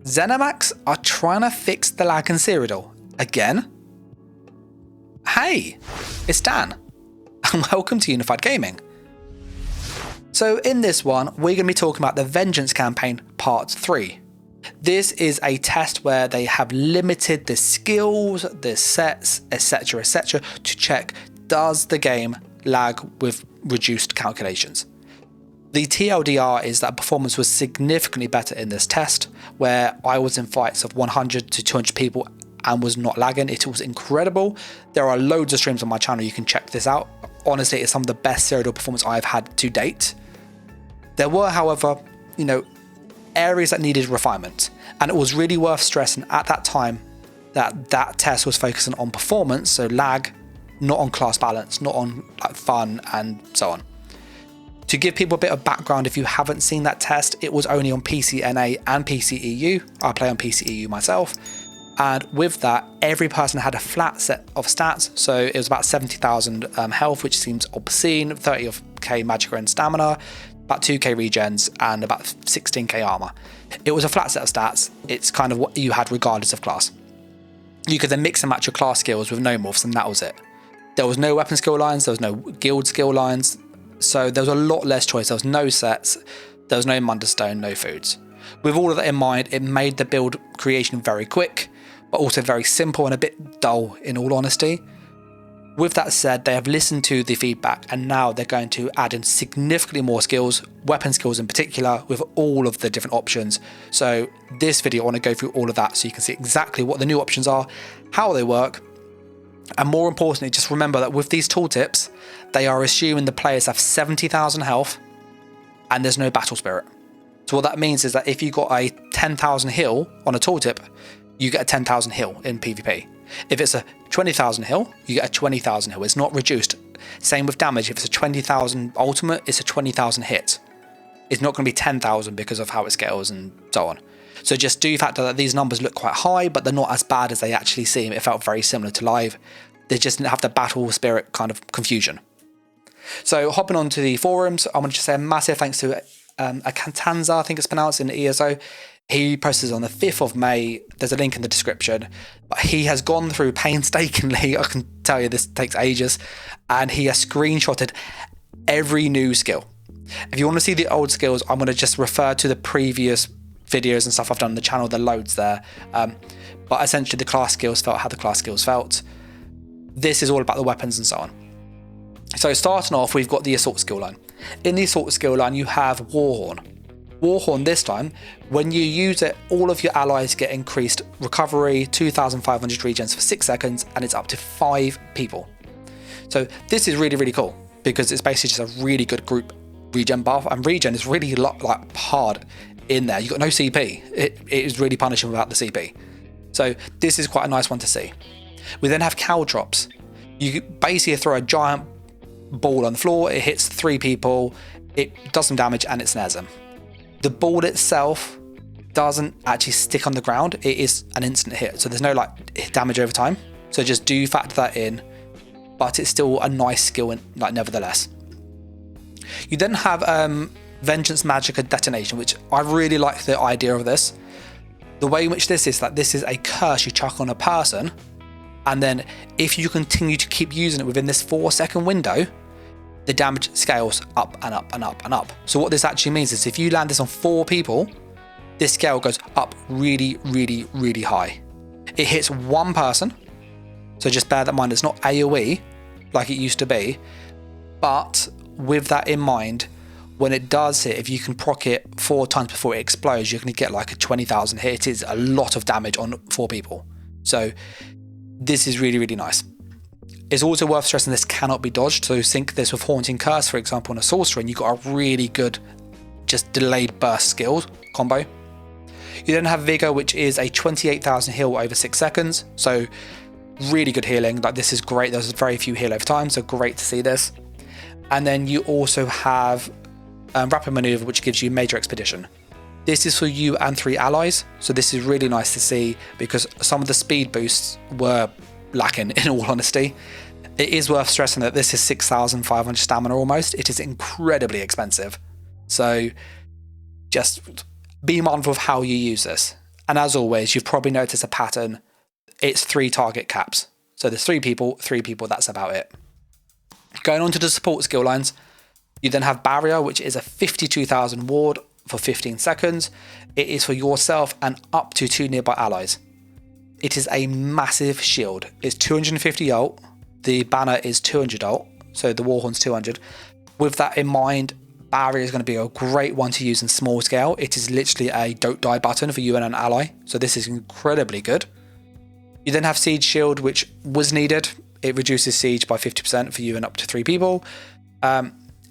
Zenimax are trying to fix the lag in Cyrodiil. Again? Hey, it's Dan, and welcome to Unified Gaming. So in this one, we're going to be talking about the Vengeance campaign part 3. This is a test where they have limited the skills, the sets, etc, etc, to check does the game lag with reduced calculations. The TLDR is that performance was significantly better in this test, where I was in fights of 100 to 200 people and was not lagging. It was incredible. There are loads of streams on my channel, you can check this out. Honestly, it's some of the best Cyrodiil performance I've had to date. There were, however, areas that needed refinement, and it was really worth stressing at that time that that test was focusing on performance, so lag, not on class balance, not on fun and so on. To give people a bit of background, if you haven't seen that test, it was only on PCNA and PCEU. I play on PCEU myself. And with that, every person had a flat set of stats. So it was about 70,000 health, which seems obscene, 30k magicka and stamina, about 2k regens, and about 16k armor. It was a flat set of stats. It's kind of what you had regardless of class. You could then mix and match your class skills with no morphs, and that was it. There was no weapon skill lines, there was no guild skill lines, so there was a lot less choice. There was no sets, there was no Munderstone, no foods. With all of that in mind, it made the build creation very quick, but also very simple and a bit dull in all honesty. With that said, they have listened to the feedback and now they're going to add in significantly more skills, weapon skills in particular, with all of the different options. So this video, I want to go through all of that so you can see exactly what the new options are, how they work, and more importantly, just remember that with these tooltips, they are assuming the players have 70,000 health and there's no battle spirit. So what that means is that if you got a 10,000 heal on a tooltip, you get a 10,000 heal in PvP. If it's a 20,000 heal, you get a 20,000 heal. It's not reduced. Same with damage. If it's a 20,000 ultimate, it's a 20,000 hit. It's not going to be 10,000 because of how it scales and so on. So just do factor that these numbers look quite high, but they're not as bad as they actually seem. It felt very similar to live. They just didn't have the battle spirit kind of confusion. So hopping on to the forums, I want to just say a massive thanks to Akantanza, I think it's pronounced, in ESO. He posted on the 5th of May. There's a link in the description. But he has gone through painstakingly, I can tell you this takes ages, and he has screenshotted every new skill. If you want to see the old skills, I'm going to just refer to the previous videos and stuff I've done on the channel, the loads there. But essentially the class skills felt how the class skills felt. This is all about the weapons and so on. So starting off, we've got the assault skill line. In the assault skill line, you have Warhorn. Warhorn this time, when you use it, all of your allies get increased recovery, 2,500 regens for 6 seconds, and it's up to 5 people. So this is really, really cool because it's basically just a really good group regen buff, and regen is really hard in there. You've got no CP. It is really punishing without the CP. So this is quite a nice one to see. We then have cow drops. You basically throw a giant ball on the floor, it hits 3 people, it does some damage and it snares them. The ball itself doesn't actually stick on the ground, it is an instant hit, so there's no damage over time. So just do factor that in, but it's still a nice skill nevertheless. You then have Vengeance Magicka Detonation, which I really like the idea of this. The way in which this is a curse you chuck on a person, and then if you continue to keep using it within this 4-second window, the damage scales up and up and up and up. So what this actually means is if you land this on 4 people, this scale goes up really, really, really high. It hits 1 person, so just bear that in mind, it's not AoE like it used to be, but with that in mind, when it does hit, if you can proc it 4 times before it explodes, you're going to get like a 20,000 hit. It is a lot of damage on 4 people. So this is really, really nice. It's also worth stressing this cannot be dodged. So sync this with Haunting Curse, for example, on a sorcerer, and you've got a really good just delayed burst skills combo. You then have Vigor, which is a 28,000 heal over 6 seconds. So really good healing. Like this is great. There's very few heal over time, so great to see this. And then you also have Rapid Maneuver, which gives you Major Expedition. This is for you and 3 allies, so this is really nice to see because some of the speed boosts were lacking, in all honesty. It is worth stressing that this is 6,500 stamina almost. It is incredibly expensive. So just be mindful of how you use this. And as always, you've probably noticed a pattern. It's 3 target caps. So there's 3 people, that's about it. Going on to the support skill lines, you then have Barrier, which is a 52,000 ward for 15 seconds. It is for yourself and up to 2 nearby allies. It is a massive shield. It's 250 ult. The banner is 200 ult, so the Warhorn's 200. With that in mind, Barrier is going to be a great one to use in small scale. It is literally a don't die button for you and an ally, so this is incredibly good. You then have Siege Shield, which was needed. It reduces siege by 50% for you and up to 3 people.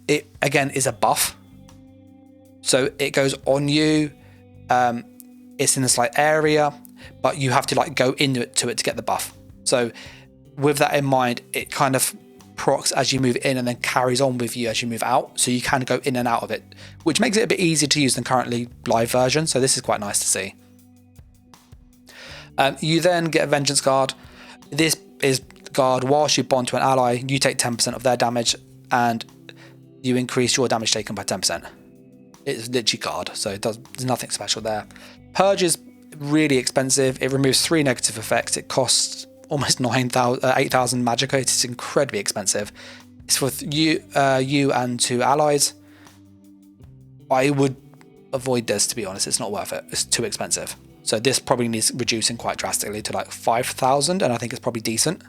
It again is a buff, so it goes on you. It's in a slight area, but you have to like go into it to get the buff. So with that in mind, it kind of procs as you move in and then carries on with you as you move out, so you can go in and out of it, which makes it a bit easier to use than currently live version. So this is quite nice to see. You then get a Vengeance Guard. This is guard whilst you bond to an ally, you take 10% of their damage and you increase your damage taken by 10%. It's literally guard, so there's nothing special there. Purge is really expensive. It removes 3 negative effects. It costs almost 8,000 magicka. It's incredibly expensive. It's for you and 2 allies. I would avoid this, to be honest. It's not worth it. It's too expensive. So this probably needs reducing quite drastically to like 5,000, and I think it's probably decent.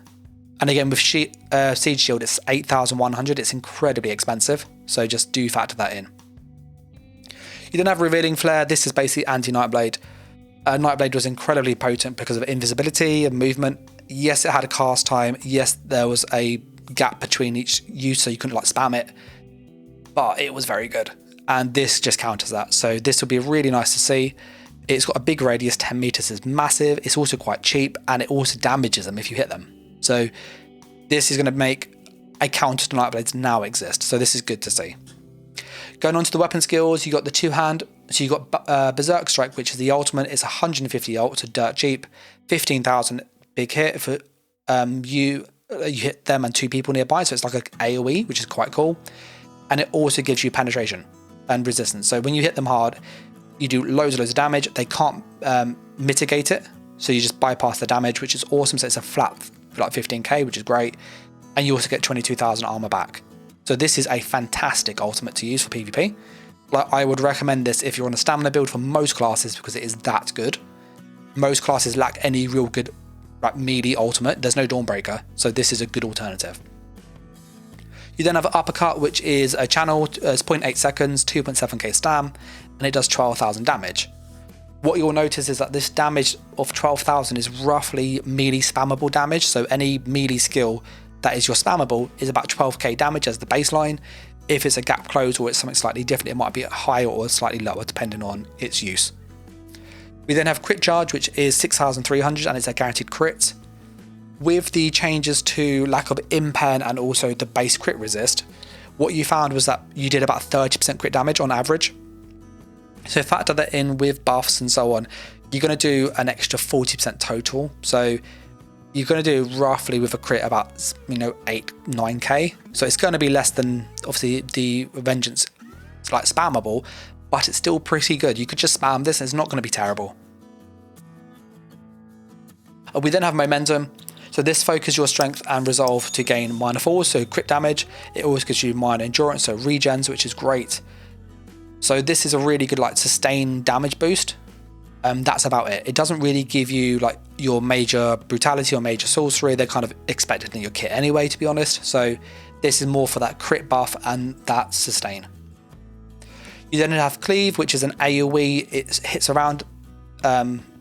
And again, with Siege Shield, it's 8,100. It's incredibly expensive, so just do factor that in. You then have Revealing Flare. This is basically anti-Nightblade. Nightblade was incredibly potent because of invisibility and movement. Yes, it had a cast time. Yes, there was a gap between each use, so you couldn't like spam it, but it was very good. And this just counters that. So this will be really nice to see. It's got a big radius, 10 meters is massive. It's also quite cheap, and it also damages them if you hit them. So this is going to make a counter to Nightblades now exist. So this is good to see. Going on to the weapon skills, you got the 2-hand. So you got Berserk Strike, which is the ultimate. It's 150 ult, so dirt cheap. 15,000 big hit for you hit them and 2 people nearby. So it's like an AoE, which is quite cool. And it also gives you penetration and resistance. So when you hit them hard, you do loads of damage. They can't mitigate it, so you just bypass the damage, which is awesome. So it's a flat for like 15k, which is great. And you also get 22,000 armor back. So this is a fantastic ultimate to use for PvP. Like, I would recommend this if you're on a stamina build for most classes, because it is that good. Most classes lack any real good like melee ultimate. There's no Dawnbreaker, so this is a good alternative. You then have Uppercut, which is a channel. It's 0.8 seconds, 2.7k stam, and it does 12,000 damage. What you'll notice is that this damage of 12,000 is roughly melee spammable damage. So any melee skill that is your spammable is about 12k damage as the baseline. If it's a gap close or it's something slightly different, it might be higher or slightly lower depending on its use. We then have Crit Charge, which is 6,300, and it's a guaranteed crit. With the changes to lack of impen and also the base crit resist, what you found was that you did about 30% crit damage on average. So factor that in with buffs and so on, you're going to do an extra 40% total. So you're going to do roughly with a crit about 8-9k. So it's going to be less than obviously the Vengeance. It's like spammable, but it's still pretty good. You could just spam this and it's not going to be terrible. We then have Momentum. So this focuses your strength and resolve to gain minor falls, so crit damage. It always gives you minor endurance, so regens, which is great. So this is a really good like sustained damage boost. That's about it. It doesn't really give you like your major brutality or major sorcery. They're kind of expected in your kit anyway, to be honest. So this is more for that crit buff and that sustain. You then have Cleave, which is an AoE. It hits around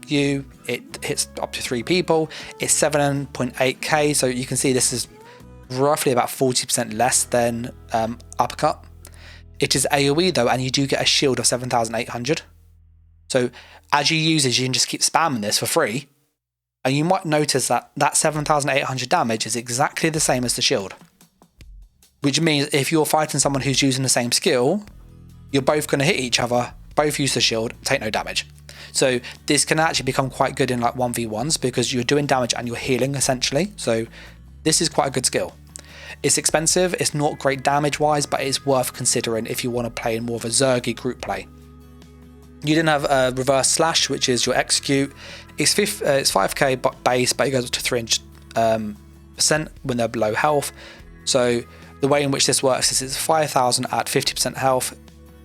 you. It hits up to 3 people. It's 7.8k, so you can see this is roughly about 40% less than Uppercut. It is AoE though, and you do get a shield of 7,800. So as you use it, you can just keep spamming this for free, and you might notice that that 7,800 damage is exactly the same as the shield. Which means if you're fighting someone who's using the same skill, you're both going to hit each other, both use the shield, take no damage. So this can actually become quite good in like 1v1s because you're doing damage and you're healing essentially. So this is quite a good skill. It's expensive, it's not great damage wise, but it's worth considering if you want to play in more of a Zergy group play. You then have a reverse slash, which is your execute. It's 5k base, but it goes up to 300% when they're below health. So the way in which this works is it's 5,000 at 50% health.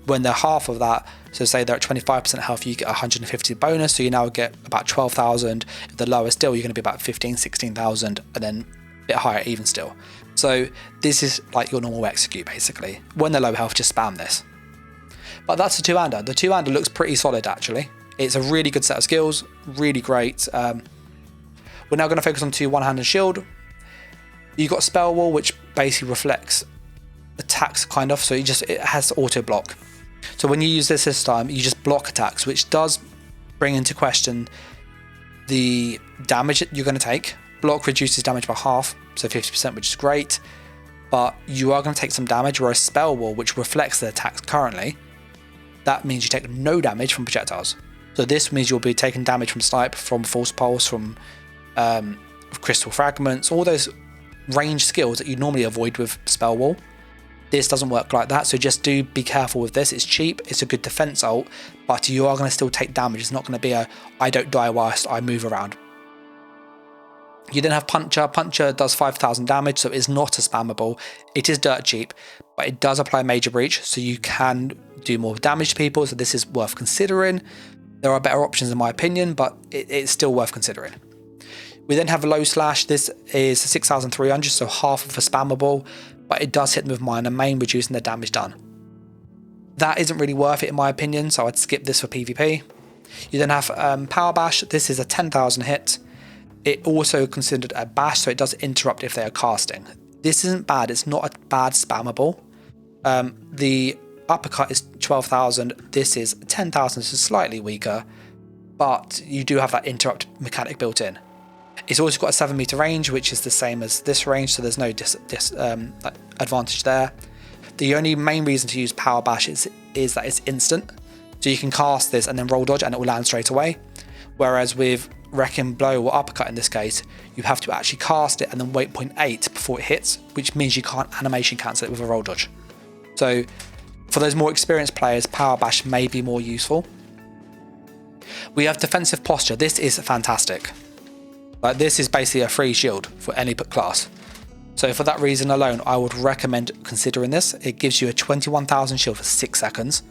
When they're half of that, so say they're at 25% health, you get 150 bonus, so you now get about 12,000. If they're lower still, you're going to be about 15, 16,000, and then a bit higher even still. So this is like your normal execute basically. When they're low health, just spam this. But that's the two-hander. The two-hander looks pretty solid actually. It's a really good set of skills, really great. We're now going to focus on two one-handed shield. You've got spell wall, which basically reflects attacks kind of, so it has auto block. So when you use this time, you just block attacks, which does bring into question the damage that you're going to take. Block reduces damage by half, so 50%, which is great, but you are going to take some damage, whereas spell wall, which reflects the attacks currently, that means you take no damage from projectiles. So this means you'll be taking damage from snipe, from false pulse, from crystal fragments, all those range skills that you normally avoid with spell wall. This doesn't work like that, so just do be careful with this. It's cheap, it's a good defense ult, but you are going to still take damage. It's not going to be a I don't die whilst I move around. You then have Puncher. Puncher does 5,000 damage, so it's not as spammable. It is dirt cheap, but it does apply major breach, so you can do more damage to people, so this is worth considering. There are better options in my opinion, but it's still worth considering. We then have a low slash. This is 6,300, so half of a spammable, but it does hit them with minor main, reducing the damage done. That isn't really worth it in my opinion, so I'd skip this for PvP. You then have Power Bash. This is a 10,000 hit. It also considered a bash, so it does interrupt if they are casting. This isn't bad, it's not a bad spammable. The uppercut is 12,000, this is 10,000, so slightly weaker, but you do have that interrupt mechanic built in. It's also got a 7 meter range, which is the same as this range, so there's no advantage there. The only main reason to use Power Bash is that it's instant, so you can cast this and then roll dodge and it will land straight away. Whereas with Wrecking Blow or Uppercut in this case, you have to actually cast it and then wait 0.8 before it hits, which means you can't animation cancel it with a roll dodge. So for those more experienced players, Power Bash may be more useful. We have Defensive Posture. This is fantastic. Like, this is basically a free shield for any class. So for that reason alone, I would recommend considering this. It gives you a 21,000 shield for 6 seconds.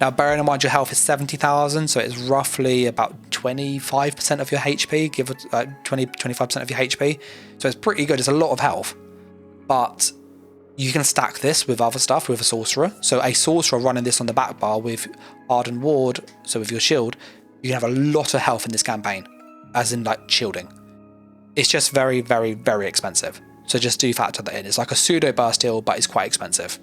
Now, bearing in mind your health is 70,000, so it's roughly about 25% of your HP, give it 20-25% of your HP. So it's pretty good. It's a lot of health, but you can stack this with other stuff with a sorcerer. So a sorcerer running this on the back bar with Ardent Ward, so with your shield, you can have a lot of health in this campaign, as in like shielding. It's just very, very, very expensive. So just do factor that in. It's like a pseudo burst heal, but it's quite expensive.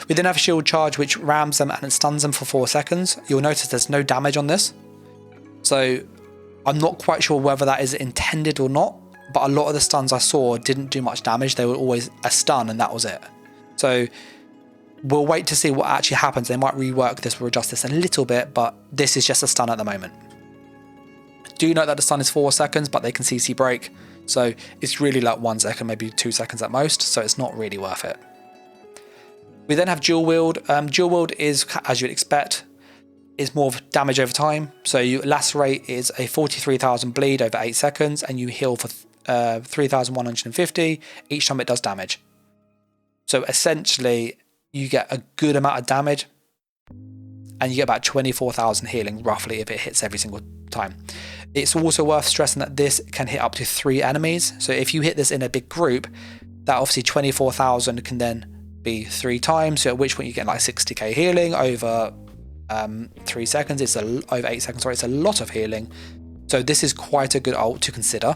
We then have Shield Charge, which rams them and it stuns them for 4 seconds. You'll notice there's no damage on this. So I'm not quite sure whether that is intended or not, but a lot of the stuns I saw didn't do much damage. They were always a stun and that was it. So we'll wait to see what actually happens. They might rework this or adjust this a little bit, but this is just a stun at the moment. Do note that the stun is 4 seconds, but they can CC break. So it's really like 1 second, maybe 2 seconds at most. So it's not really worth it. We then have Dual Wield. Dual Wield is, as you'd expect, is more of damage over time. So you Lacerate is a 43,000 bleed over 8 seconds, and you heal for 3,150 each time it does damage. So essentially, you get a good amount of damage, and you get about 24,000 healing roughly if it hits every single time. It's also worth stressing that this can hit up to 3 enemies. So if you hit this in a big group, that obviously 24,000 can then be 3 times, so at which point you get like 60k healing over 3 seconds. It's over 8 seconds, sorry, it's a lot of healing. So this is quite a good ult to consider.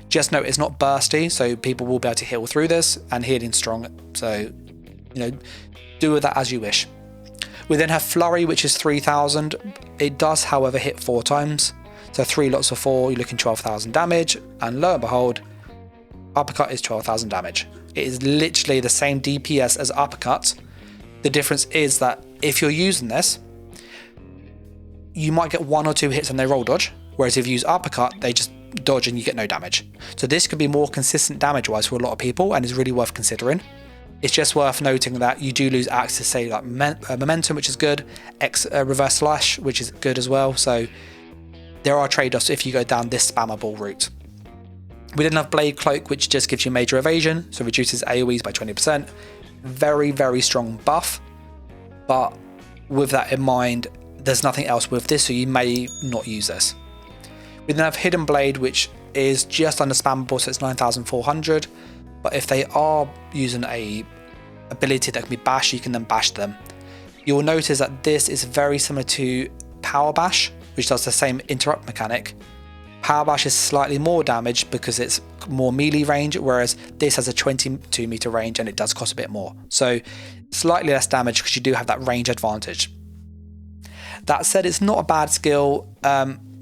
Just note it's not bursty, so people will be able to heal through this, and healing strong, so do with that as you wish. We then have Flurry, which is 3,000. It does, however, hit 4 times, so 3 lots of 4, you're looking 12,000 damage, and lo and behold, Uppercut is 12,000 damage. It is literally the same DPS as Uppercut. The difference is that if you're using this, you might get 1 or 2 hits and they roll dodge, whereas if you use Uppercut, they just dodge and you get no damage. So this could be more consistent damage wise for a lot of people and is really worth considering. It's just worth noting that you do lose access, say like momentum, which is good, reverse slash, which is good as well. So there are trade-offs if you go down this spammable route. We then have Blade Cloak, which just gives you major evasion, so reduces AoEs by 20%. Very, very strong buff, but with that in mind, there's nothing else with this, so you may not use this. We then have Hidden Blade, which is just under spammable, so it's 9,400. But if they are using a ability that can be bash, you can then bash them. You will notice that this is very similar to Power Bash, which does the same interrupt mechanic. Power Bash is slightly more damage because it's more melee range, whereas this has a 22 meter range and it does cost a bit more. So slightly less damage because you do have that range advantage. That said, it's not a bad skill.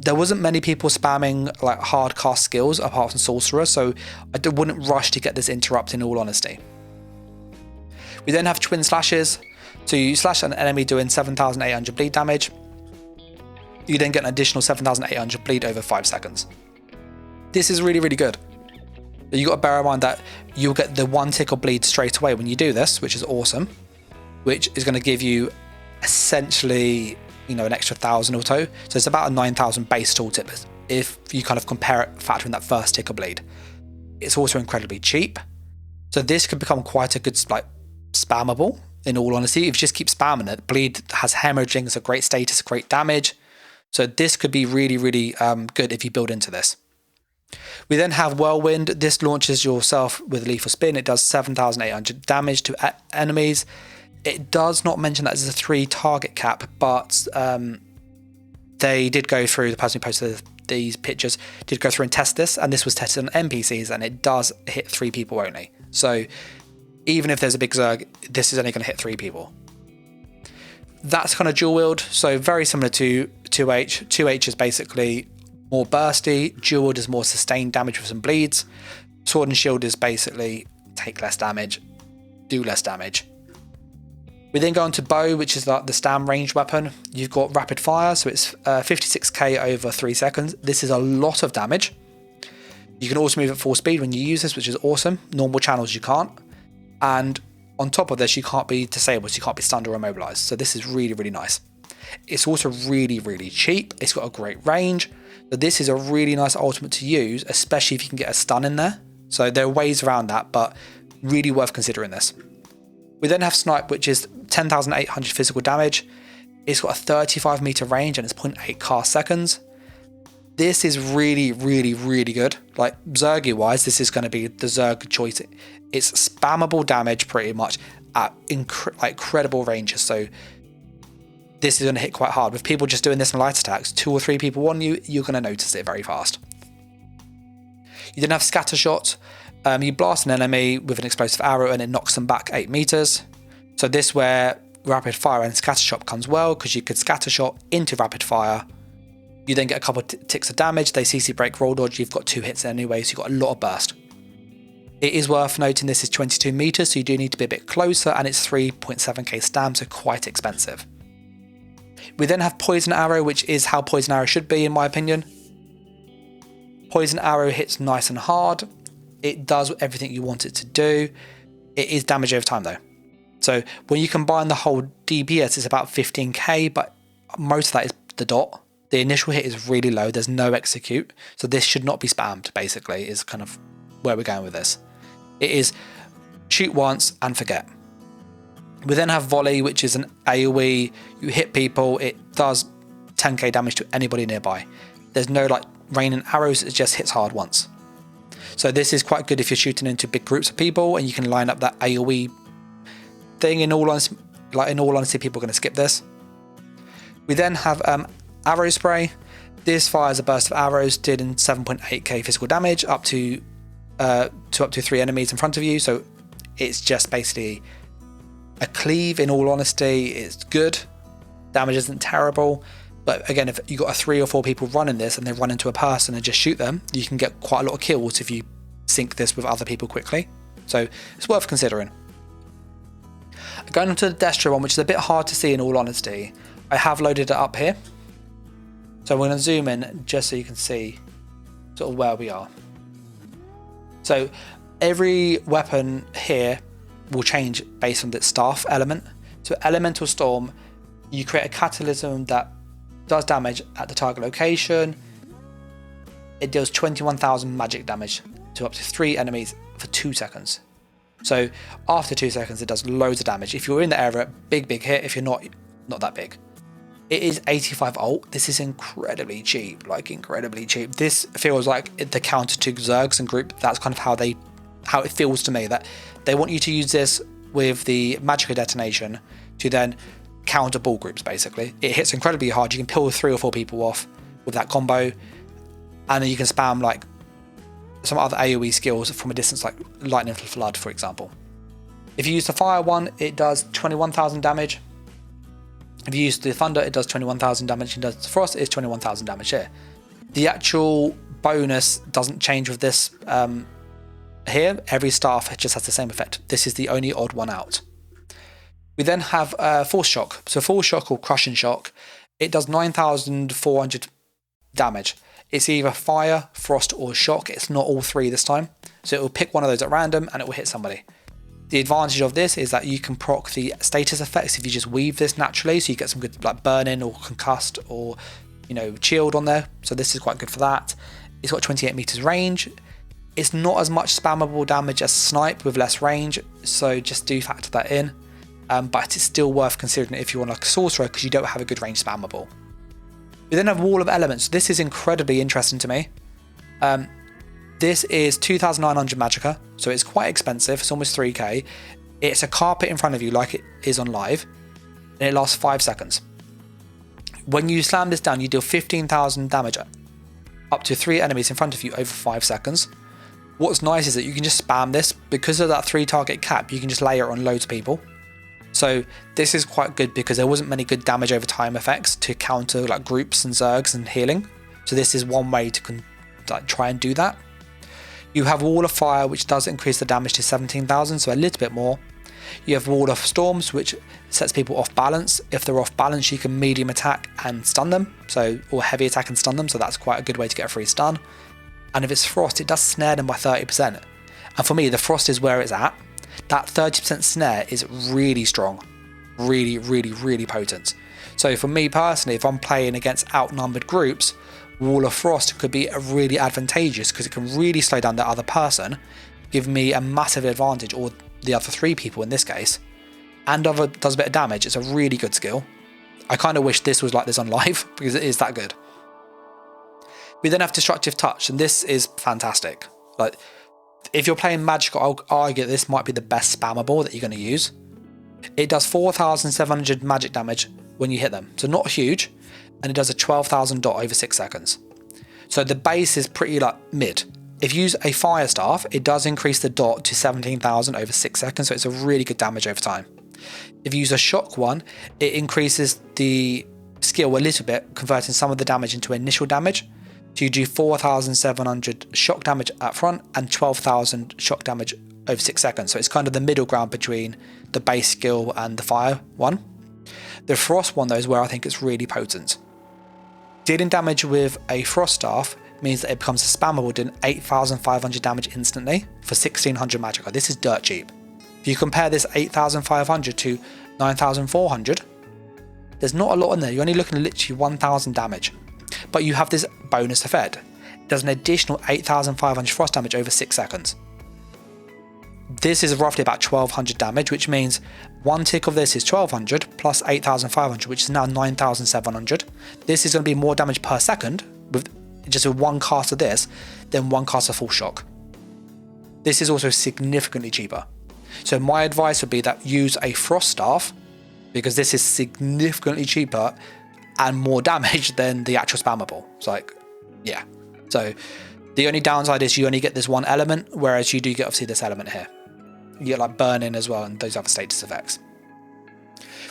There wasn't many people spamming like hard cast skills apart from Sorcerer, so I wouldn't rush to get this interrupt in all honesty. We then have Twin Slashes. So you slash an enemy doing 7,800 bleed damage. You then get an additional 7,800 bleed over 5 seconds. This is really, really good. You got to bear in mind that you'll get the 1 tick of bleed straight away when you do this, which is awesome, which is going to give you essentially, you know, an extra 1,000 or so. So it's about a 9,000 base tooltip if you kind of compare it, factor in that first tick of bleed. It's also incredibly cheap. So this could become quite a good, like, spammable, in all honesty. If you just keep spamming it, bleed has hemorrhaging, it's a great status, great damage. So this could be really, really good if you build into this. We then have Whirlwind. This launches yourself with lethal spin. It does 7,800 damage to enemies. It does not mention that there's a 3 target cap, but they did go through, the person who posted these pictures did go through and test this, and this was tested on NPCs, and it does hit 3 people only. So even if there's a big Zerg, this is only going to hit 3 people. That's kind of dual wield, so very similar to 2H. 2H is basically more bursty, dual wield is more sustained damage with some bleeds. Sword and shield is basically take less damage, do less damage. We then go on to bow, which is like the stand range weapon. You've got rapid fire, so it's 56k over 3 seconds. This is a lot of damage. You can also move at full speed when you use this, which is awesome. Normal channels you can't. And on top of this, you can't be disabled, so you can't be stunned or immobilized. So this is really, really nice. It's also really, really cheap. It's got a great range. So this is a really nice ultimate to use, especially if you can get a stun in there. So there are ways around that, but really worth considering this. We then have Snipe, which is 10,800 physical damage. It's got a 35 meter range and it's 0.8 cast seconds. This is really, really, really good. Like Zergy wise, this is going to be the Zerg choice. It's spammable damage pretty much at incredible ranges. So this is going to hit quite hard. With people just doing this in light attacks, 2 or 3 people on you, you're going to notice it very fast. You then have Scatter Shot. You blast an enemy with an explosive arrow and it knocks them back 8 meters. So this where rapid fire and scatter shot comes well, because you could scatter shot into rapid fire. You then get a couple of ticks of damage. They CC break, roll dodge. You've got 2 hits anyway, so you've got a lot of burst. It is worth noting this is 22 meters, so you do need to be a bit closer, and it's 3.7k stam, so quite expensive. We then have Poison Arrow, which is how Poison Arrow should be, in my opinion. Poison Arrow hits nice and hard. It does everything you want it to do. It is damage over time though. So when you combine the whole DPS, it's about 15k, but most of that is the dot. The initial hit is really low. There's no execute. So this should not be spammed, basically, is kind of where we're going with this. It is shoot once and forget. We then have Volley, which is an AoE. You hit people, it does 10k damage to anybody nearby. There's no like raining arrows, it just hits hard once. So this is quite good if you're shooting into big groups of people and you can line up that AoE thing. In all honesty, people are going to skip this. We then have Arrow Spray. This fires a burst of arrows, dealing 7.8k physical damage up to 3 enemies in front of you. So it's just basically a cleave. In all honesty, it's good. Damage isn't terrible. But again, if you got 3 or 4 people running this and they run into a person and just shoot them, you can get quite a lot of kills if you sync this with other people quickly. So it's worth considering. Going on to the Destro one, which is a bit hard to see in all honesty. I have loaded it up here. So we're going to zoom in just so you can see sort of where we are. So every weapon here will change based on the staff element. So Elemental Storm, you create a catalysm that does damage at the target location. It deals 21,000 magic damage to up to 3 enemies for 2 seconds. So after 2 seconds, it does loads of damage. If you're in the area, big hit. If you're not that big. It is 85 ult. This is incredibly cheap, like incredibly cheap. This feels like the counter to Zergs and group. That's kind of how it feels to me, that they want you to use this with the Magicka detonation to then counter ball groups, basically. It hits incredibly hard. You can peel 3 or 4 people off with that combo, and then you can spam like some other AoE skills from a distance, like Lightning Flood, for example. If you use the fire one, it does 21,000 damage. If you use the thunder, it does 21,000 damage, and does the frost, it's 21,000 damage here. The actual bonus doesn't change with this here. Every staff just has the same effect. This is the only odd one out. We then have Force Shock. So Force Shock or Crushing Shock, it does 9,400 damage. It's either fire, frost, or shock. It's not all 3 this time. So it will pick one of those at random and it will hit somebody. The advantage of this is that you can proc the status effects if you just weave this naturally. So you get some good like burn-in or concussed or, you know, chilled on there. So this is quite good for that. It's got 28 meters range. It's not as much spammable damage as Snipe with less range. So just do factor that in. But it's still worth considering if you want like a sorcerer, because you don't have a good range spammable. We then have Wall of Elements. This is incredibly interesting to me. This is 2,900 Magicka, so it's quite expensive. It's almost 3k. It's a carpet in front of you like it is on live, and it lasts 5 seconds. When you slam this down, you deal 15,000 damage up to 3 enemies in front of you over 5 seconds. What's nice is that you can just spam this. Because of that 3 target cap, you can just layer it on loads of people. So this is quite good because there wasn't many good damage over time effects to counter like groups and Zergs and healing. So this is one way to try and do that. You have Wall of Fire, which does increase the damage to 17,000, so a little bit more. You have Wall of Storms, which sets people off balance. If they're off balance, you can medium attack and stun them, or heavy attack and stun them, so that's quite a good way to get a free stun. And if it's Frost, it does snare them by 30%. And for me, the Frost is where it's at. That 30% snare is really strong, really potent. So for me personally, if I'm playing against outnumbered groups, Wall of Frost could be really advantageous because it can really slow down the other person, give me a massive advantage, or the other 3 people in this case, and does a bit of damage. It's a really good skill. I kind of wish this was like this on live because it is that good. We then have Destructive Touch, and this is fantastic. Like, if you're playing Magicka, I'll argue this might be the best spammable that you're going to use. It does 4,700 magic damage when you hit them, so not huge, and it does a 12,000 dot over 6 seconds. So the base is pretty like mid. If you use a Fire Staff, it does increase the dot to 17,000 over 6 seconds, so it's a really good damage over time. If you use a Shock one, it increases the skill a little bit, converting some of the damage into initial damage. So you do 4,700 shock damage up front and 12,000 shock damage over 6 seconds. So it's kind of the middle ground between the base skill and the fire one. The Frost one though is where I think it's really potent. Dealing damage with a Frost Staff means that it becomes a spammable, doing 8,500 damage instantly for 1,600 Magicka. This is dirt cheap. If you compare this 8,500 to 9,400, there's not a lot in there. You're only looking at literally 1,000 damage. But you have this bonus effect. It does an additional 8,500 frost damage over 6 seconds. This is roughly about 1,200 damage, which means one tick of this is 1,200 plus 8,500, which is now 9,700. This is going to be more damage per second with just one cast of this than one cast of Full Shock. This is also significantly cheaper. So my advice would be that use a Frost Staff, because this is significantly cheaper and more damage than the actual spammable. It's like, yeah. So the only downside is you only get this one element, whereas you do get obviously this element here. You get like burn-in as well and those other status effects.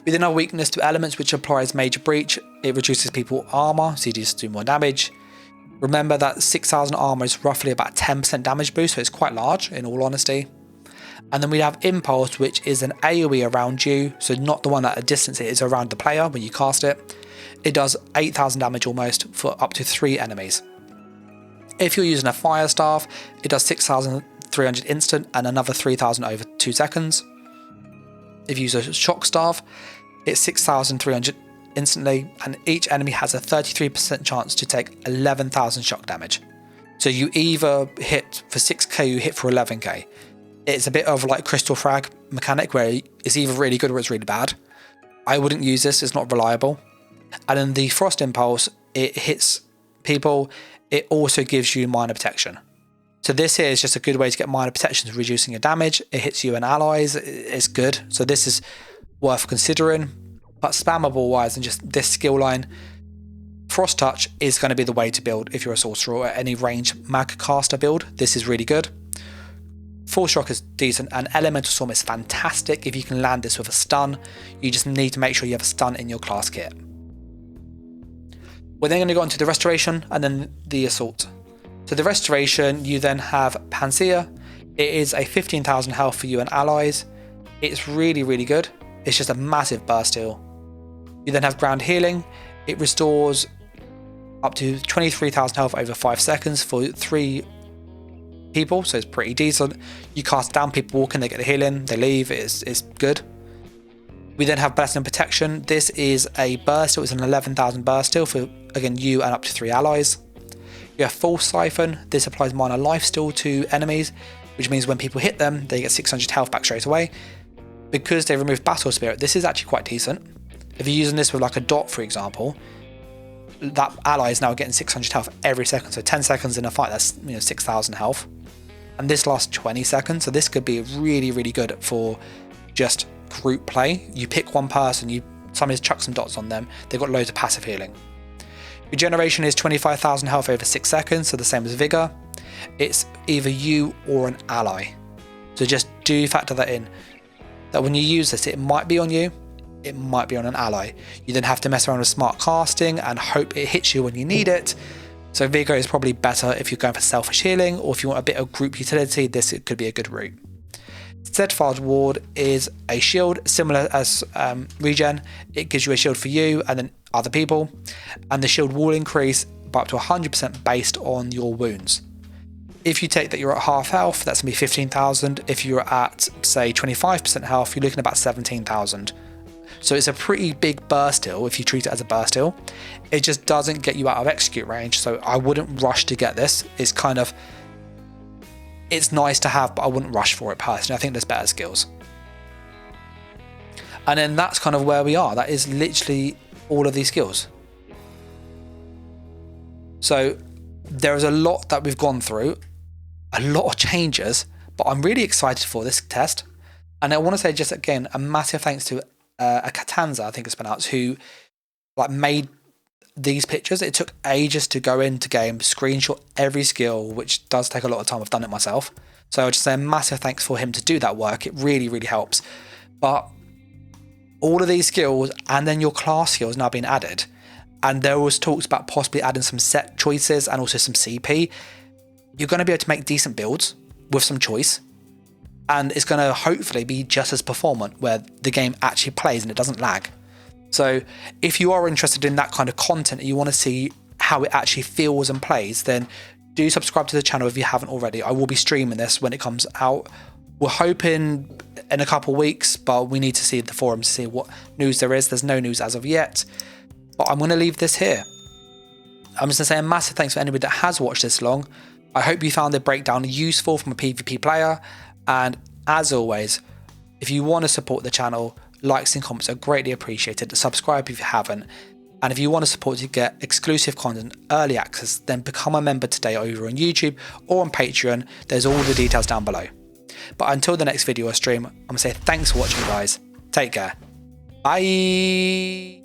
We then have weakness to elements, which applies Major Breach. It reduces people armor, so you just do more damage. Remember that 6,000 armor is roughly about 10% damage boost, so it's quite large in all honesty. And then we have Impulse, which is an AoE around you, so not the one at a distance, it is around the player when you cast it. It does 8,000 damage almost for up to 3 enemies. If you're using a Fire Staff, it does 6,300 instant and another 3,000 over 2 seconds. If you use a shock staff, it's 6,300 instantly, and each enemy has a 33% chance to take 11,000 shock damage. So you either hit for 6k, you hit for 11k. It's a bit of like crystal frag mechanic where it's either really good or it's really bad. I wouldn't use this, it's not reliable. And then the frost impulse, it hits people, it also gives you minor protection. So this here is just a good way to get minor protection, reducing your damage. It hits you and allies, it's good. So this is worth considering. But spammable wise and just this skill line, Frost Touch is going to be the way to build if you're a sorcerer or any range mag caster build. This is really good. Full Shock is decent, and Elemental Storm is fantastic if you can land this with a stun. You just need to make sure you have a stun in your class kit. We're then going to go on to the Restoration and then the Assault. So the Restoration, you then have Panacea. It is a 15,000 health for you and allies. It's really, really good. It's just a massive burst heal. You then have Ground Healing. It restores up to 23,000 health over 5 seconds for 3 people, so it's pretty decent. You cast down people walking, they get the healing, they leave, it's good. We then have Blessing and Protection. This is a burst heal, it's an 11,000 burst heal for, again, you and up to 3 allies. You have Full Siphon. This applies minor lifesteal to enemies, which means when people hit them, they get 600 health back straight away. Because they remove Battle Spirit, this is actually quite decent. If you're using this with like a dot, for example, that ally is now getting 600 health every second. So 10 seconds in a fight, that's 6,000 health. And this lasts 20 seconds. So this could be really, really good for just group play. You pick one person, somebody chuck some dots on them. They've got loads of passive healing. Regeneration is 25,000 health over 6 seconds. So the same as Vigor. It's either you or an ally. So just do factor that in. That when you use this, it might be on you. It might be on an ally. You then have to mess around with smart casting and hope it hits you when you need it. So Vigor is probably better if you're going for selfish healing, or if you want a bit of group utility, this could be a good route. Steadfast Ward is a shield similar as Regen. It gives you a shield for you and then other people, and the shield will increase by up to 100% based on your wounds. If you take that you're at half health, that's going to be 15,000. If you're at, say, 25% health, you're looking at about 17,000. So it's a pretty big burst heal if you treat it as a burst heal. It just doesn't get you out of execute range, so I wouldn't rush to get this. It's nice to have, but I wouldn't rush for it personally. I think there's better skills. And then that's kind of where we are. That is literally all of these skills. So there is a lot that we've gone through, a lot of changes, but I'm really excited for this test. And I want to say just again, a massive thanks to a Catanza, I think it's pronounced, who made these pictures. It took ages to go into game, screenshot every skill, which does take a lot of time. I've done it myself. So I'll just say a massive thanks for him to do that work. It really, really helps. But all of these skills and then your class skills now being added. And there was talks about possibly adding some set choices and also some CP. You're going to be able to make decent builds with some choice. And it's going to hopefully be just as performant where the game actually plays and it doesn't lag. So if you are interested in that kind of content and you want to see how it actually feels and plays, then do subscribe to the channel if you haven't already. I will be streaming this when it comes out. We're hoping in a couple of weeks, but we need to see the forums to see what news there is. There's no news as of yet. But I'm going to leave this here. I'm just going to say a massive thanks for anybody that has watched this long. I hope you found the breakdown useful from a PvP player. And as always, if you want to support the channel, likes and comments are greatly appreciated. Subscribe if you haven't. And if you want to support to get exclusive content, early access, then become a member today over on YouTube or on Patreon. There's all the details down below. But until the next video or stream, I'm going to say thanks for watching, guys. Take care. Bye.